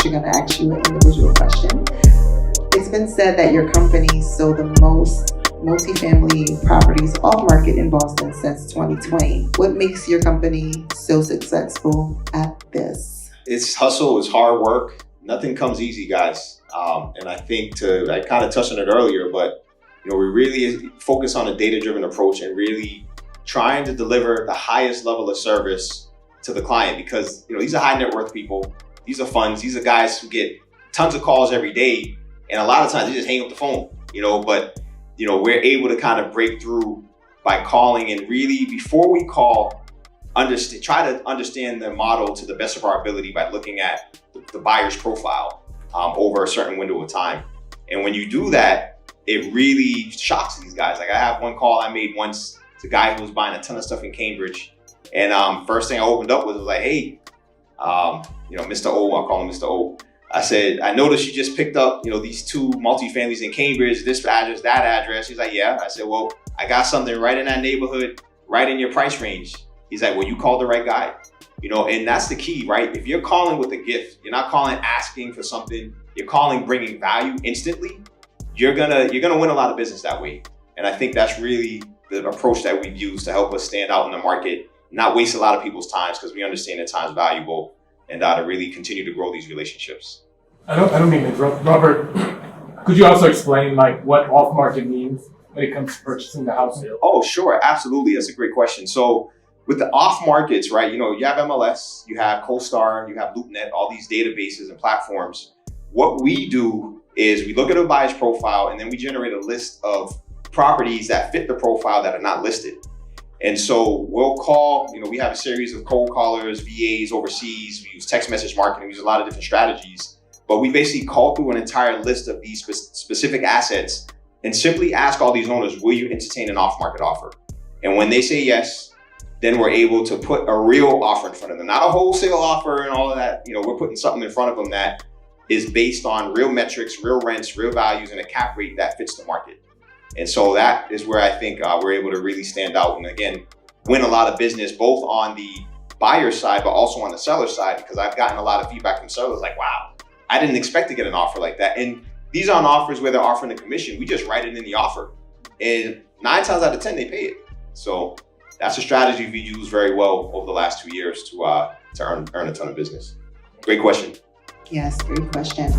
actually going to ask you an individual question. It's been said that your company sold the most multifamily properties off market in Boston since 2020. What makes your company so successful at this? It's hustle, it's hard work. Nothing comes easy, guys. And I think I kind of touched on it earlier, but we really focus on a data-driven approach and really trying to deliver the highest level of service to the client, because these are high net worth people. These are funds. These are guys who get tons of calls every day. And a lot of times they just hang up the phone, but we're able to kind of break through by calling and really, before we call, try to understand the model to the best of our ability by looking at the buyer's profile over a certain window of time. And when you do that, it really shocks these guys. Like, I have one call I made once. It's a guy who was buying a ton of stuff in Cambridge. And first thing I opened up was like, hey, Mr. O, I'll call him Mr. O. I said, I noticed you just picked up, these two multifamilies in Cambridge, this address, that address. He's like, yeah. I said, well, I got something right in that neighborhood, right in your price range. He's like, well, you called the right guy. And that's the key, right? If you're calling with a gift, you're not calling asking for something, you're calling bringing value instantly, you're gonna win a lot of business that way. And I think that's really the approach that we've used to help us stand out in the market, not waste a lot of people's times, because we understand that time's valuable, and to really continue to grow these relationships. I don't mean to interrupt. Robert, could you also explain what off-market means when it comes to purchasing the house? Oh, sure. Absolutely. That's a great question. So with the off markets, right, you have MLS, you have CoStar, you have LoopNet, all these databases and platforms. What we do is we look at a buyer's profile, and then we generate a list of properties that fit the profile that are not listed. And so we'll call, we have a series of cold callers, VAs overseas. We use text message marketing. We use a lot of different strategies. But we basically call through an entire list of these specific assets and simply ask all these owners, will you entertain an off-market offer? And when they say yes, then we're able to put a real offer in front of them, not a wholesale offer and all of that. We're putting something in front of them that is based on real metrics, real rents, real values, and a cap rate that fits the market. And so that is where I think we're able to really stand out and, again, win a lot of business, both on the buyer side, but also on the seller side, because I've gotten a lot of feedback from sellers like, wow, I didn't expect to get an offer like that. And these aren't offers where they're offering a commission. We just write it in the offer. And 9 times out of 10, they pay it. So that's a strategy we used very well over the last 2 years to earn a ton of business. Great question. Yes, great question.